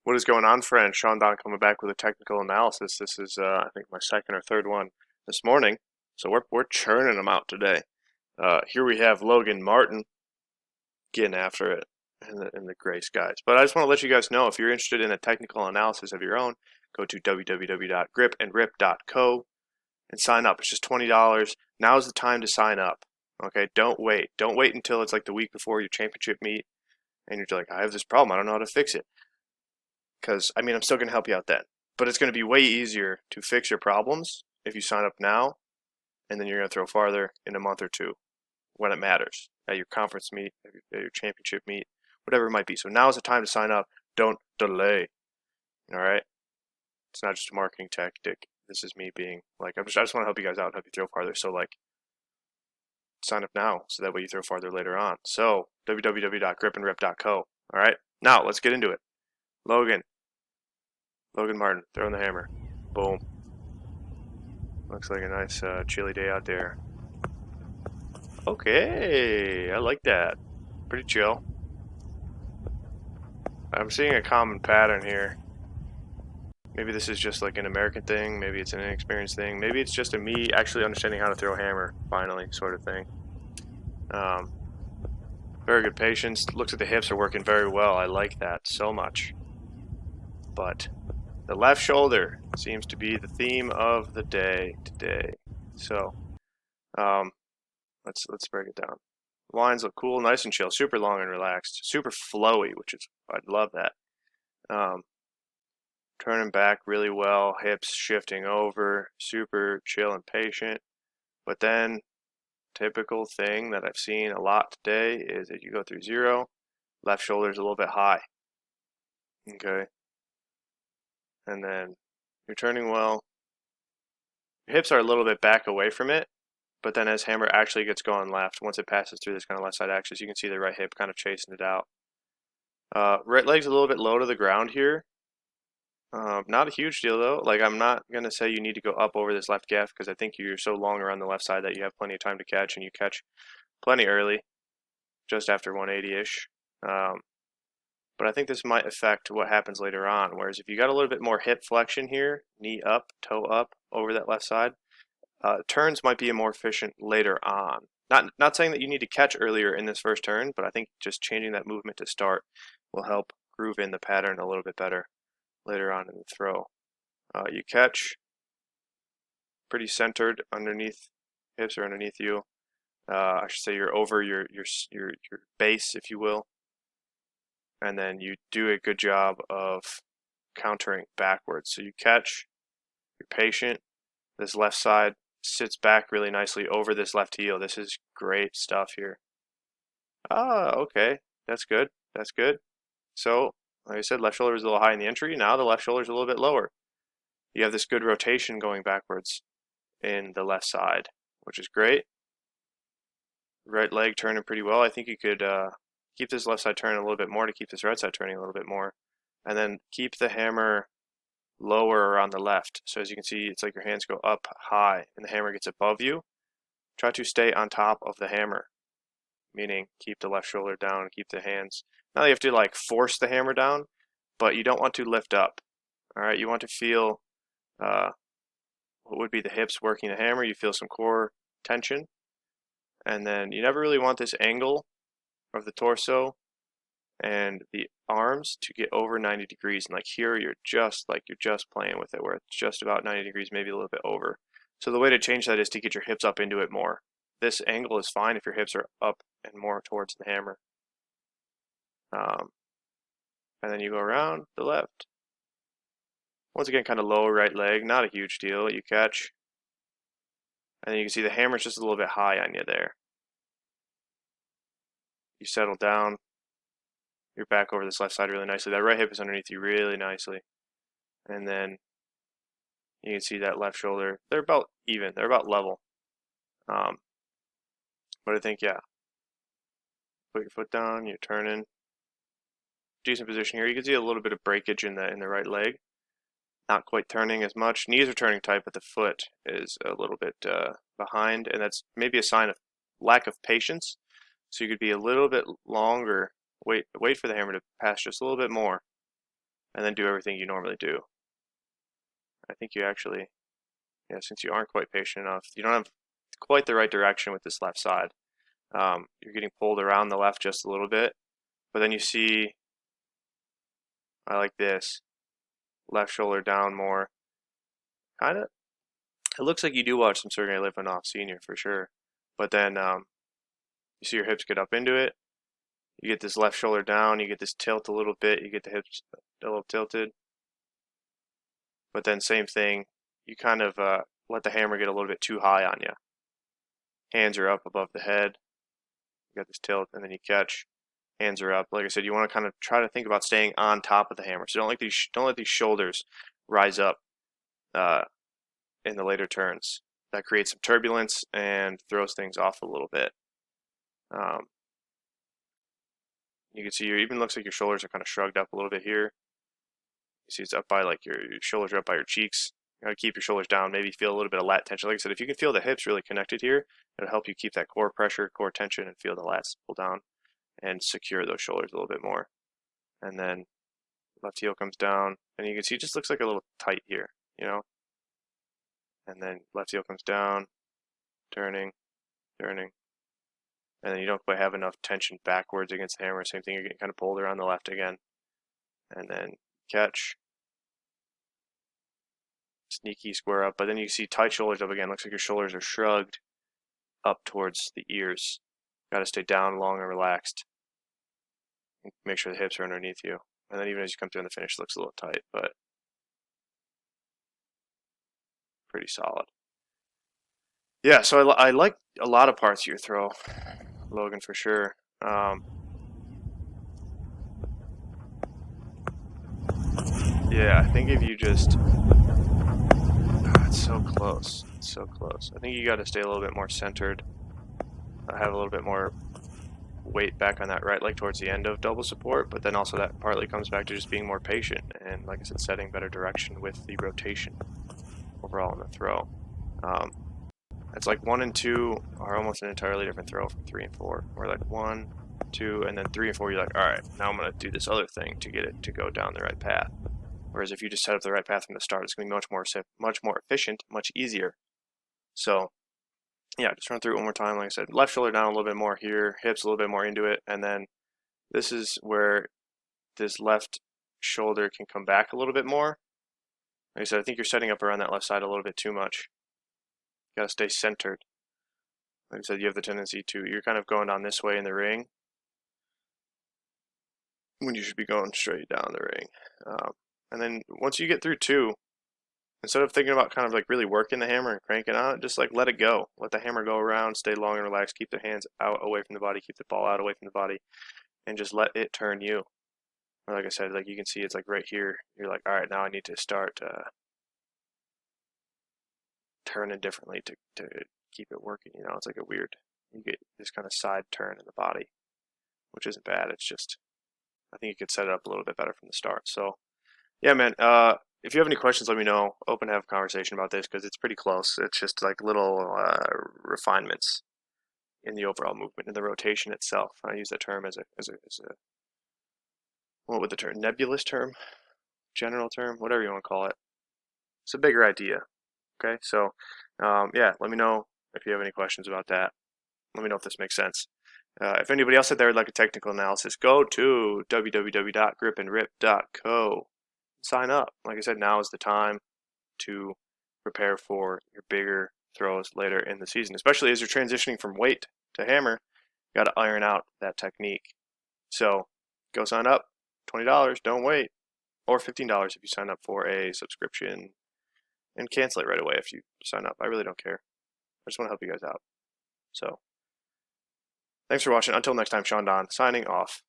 What is going on, friends? Sean Don coming back with a technical analysis. This is, I think, my second or third one this morning, so we're churning them out today. Here we have Logan Martin getting after it in the gray skies. But I just want to let you guys know if you're interested in a technical analysis of your own, go to www.gripandrip.co and sign up. It's just $20. Now's the time to sign up. Okay, don't wait. Don't wait until it's like the week before your championship meet and you're like, I have this problem. I don't know how to fix it. Because, I mean, I'm still going to help you out then. But it's going to be way easier to fix your problems if you sign up now, and then you're going to throw farther in a month or two when it matters, at your conference meet, at your championship meet, whatever it might be. So now is the time to sign up. Don't delay. All right? It's not just a marketing tactic. This is me being like, I just want to help you guys out, help you throw farther. So, like, sign up now so that way you throw farther later on. So, www.gripandrip.co. All right? Now, let's get into it. Logan Martin, throwing the hammer. Boom. Looks like a nice chilly day out there. Okay, I like that. Pretty chill. I'm seeing a common pattern here. Maybe this is just like an American thing. Maybe it's an inexperienced thing. Maybe it's just a me actually understanding how to throw a hammer, finally, sort of thing. Very good patience. Looks like the hips are working very well. I like that so much. But the left shoulder seems to be the theme of the day today. So, let's break it down. Lines look cool, nice and chill, super long and relaxed, super flowy, which is I love that. Turning back really well, hips shifting over, super chill and patient. But then, typical thing that I've seen a lot today is that you go through zero, left shoulder's a little bit high. Okay. And then you're turning well. Your hips are a little bit back away from it, but then as hammer actually gets going left, once it passes through this kind of left side axis, you can see the right hip kind of chasing it out. Right leg's a little bit low to the ground here. Not a huge deal though. Like, I'm not going to say you need to go up over this left calf because I think you're so long around the left side that you have plenty of time to catch, and you catch plenty early, just after 180-ish. But I think this might affect what happens later on. Whereas if you got a little bit more hip flexion here, knee up, toe up over that left side, turns might be more efficient later on. Not saying that you need to catch earlier in this first turn, but I think just changing that movement to start will help groove in the pattern a little bit better later on in the throw. You catch pretty centered underneath, hips are underneath you. I should say you're over your base, if you will. And then you do a good job of countering backwards. So you catch, you're patient. This left side sits back really nicely over this left heel. This is great stuff here. Okay. That's good. That's good. So, like I said, left shoulder is a little high in the entry. Now the left shoulder is a little bit lower. You have this good rotation going backwards in the left side, which is great. Right leg turning pretty well. I think you could keep this left side turning a little bit more to keep this right side turning a little bit more. And then keep the hammer lower around the left. So as you can see, it's like your hands go up high and the hammer gets above you. Try to stay on top of the hammer, meaning keep the left shoulder down, keep the hands. Now you have to like force the hammer down, but you don't want to lift up. All right, you want to feel what would be the hips working the hammer. You feel some core tension. And then you never really want this angle of the torso and the arms to get over 90 degrees. And like here, you're just playing with it, where it's just about 90 degrees, maybe a little bit over. So the way to change that is to get your hips up into it more. This angle is fine if your hips are up and more towards the hammer. And then you go around the left. Once again, kind of low right leg, not a huge deal. You catch. And then you can see the hammer's just a little bit high on you there. You settle down. You're back over this left side really nicely. That right hip is underneath you really nicely. And then you can see that left shoulder. They're about even. They're about level. But I think, yeah. Put your foot down. You're turning. Decent position here. You can see a little bit of breakage in the right leg. Not quite turning as much. Knees are turning tight, but the foot is a little bit behind. And that's maybe a sign of lack of patience. So you could be a little bit longer. Wait for the hammer to pass just a little bit more. and then do everything you normally do. I think you actually, yeah, since you aren't quite patient enough, you don't have quite the right direction with this left side. You're getting pulled around the left just a little bit, but then you see, I like this, left shoulder down more. Kind of, it looks like you do watch some Sergey Litvinov Sr. for sure, but then you see your hips get up into it. You get this left shoulder down, you get this tilt a little bit, you get the hips a little tilted. But then same thing, you kind of let the hammer get a little bit too high on you. Hands are up above the head. You got this tilt, and then you catch. Hands are up. Like I said, you want to kind of try to think about staying on top of the hammer. So don't let these shoulders rise up in the later turns. That creates some turbulence and throws things off a little bit. You can see even looks like your shoulders are kind of shrugged up a little bit here. You see it's up by like your shoulders are up by your cheeks. You gotta keep your shoulders down, maybe feel a little bit of lat tension. Like I said, if you can feel the hips really connected here, it'll help you keep that core pressure, core tension, and feel the lats pull down and secure those shoulders a little bit more. And then left heel comes down, and you can see it just looks like a little tight here, you know? And then left heel comes down, turning, turning. And then you don't quite have enough tension backwards against the hammer. Same thing, you're getting kind of pulled around the left again. And then catch. Sneaky square up, but then you see tight shoulders up again. Looks like your shoulders are shrugged up towards the ears. Got to stay down, long, and relaxed. Make sure the hips are underneath you. And then even as you come through in the finish, it looks a little tight, but pretty solid. Yeah, so I like a lot of parts of your throw, Logan, for sure. Yeah, I think if you just... it's so close. It's so close. I think you got to stay a little bit more centered. Have a little bit more weight back on that right leg towards the end of double support, but then also that partly comes back to just being more patient and, like I said, setting better direction with the rotation overall in the throw. It's like 1 and 2 are almost an entirely different throw from 3 and 4. We're like 1, 2, and then 3 and 4, you're like, all right, now I'm going to do this other thing to get it to go down the right path. Whereas if you just set up the right path from the start, it's going to be much more efficient, much easier. So, yeah, just run through it one more time. Like I said, left shoulder down a little bit more here, hips a little bit more into it, and then this is where this left shoulder can come back a little bit more. Like I said, I think you're setting up around that left side a little bit too much. You gotta stay centered. Like I said, you have the tendency you're kind of going down this way in the ring when you should be going straight down the ring. And then once you get through 2, instead of thinking about kind of like really working the hammer and cranking on it, just like let it go. Let the hammer go around, stay long and relaxed, keep the hands out away from the body, keep the ball out away from the body, and just let it turn you. Or like I said, like you can see it's like right here, you're like, all right, now I need to start turning differently to keep it working, you know. It's like you get this kind of side turn in the body, which isn't bad. It's just, I think you could set it up a little bit better from the start. So, yeah, man, if you have any questions, let me know. Open to have a conversation about this because it's pretty close. It's just like little refinements in the overall movement, in the rotation itself. I use that term as a what would the term, nebulous term, general term, whatever you want to call it. It's a bigger idea. Okay, so yeah, let me know if you have any questions about that. Let me know if this makes sense. If anybody else out there would like a technical analysis, go to www.gripandrip.co. Sign up. Like I said, now is the time to prepare for your bigger throws later in the season, especially as you're transitioning from weight to hammer. You got to iron out that technique. So go sign up. $20, don't wait, or $15 if you sign up for a subscription, and cancel it right away if you sign up. I really don't care. I just want to help you guys out. So thanks for watching. Until next time, Sean Don signing off.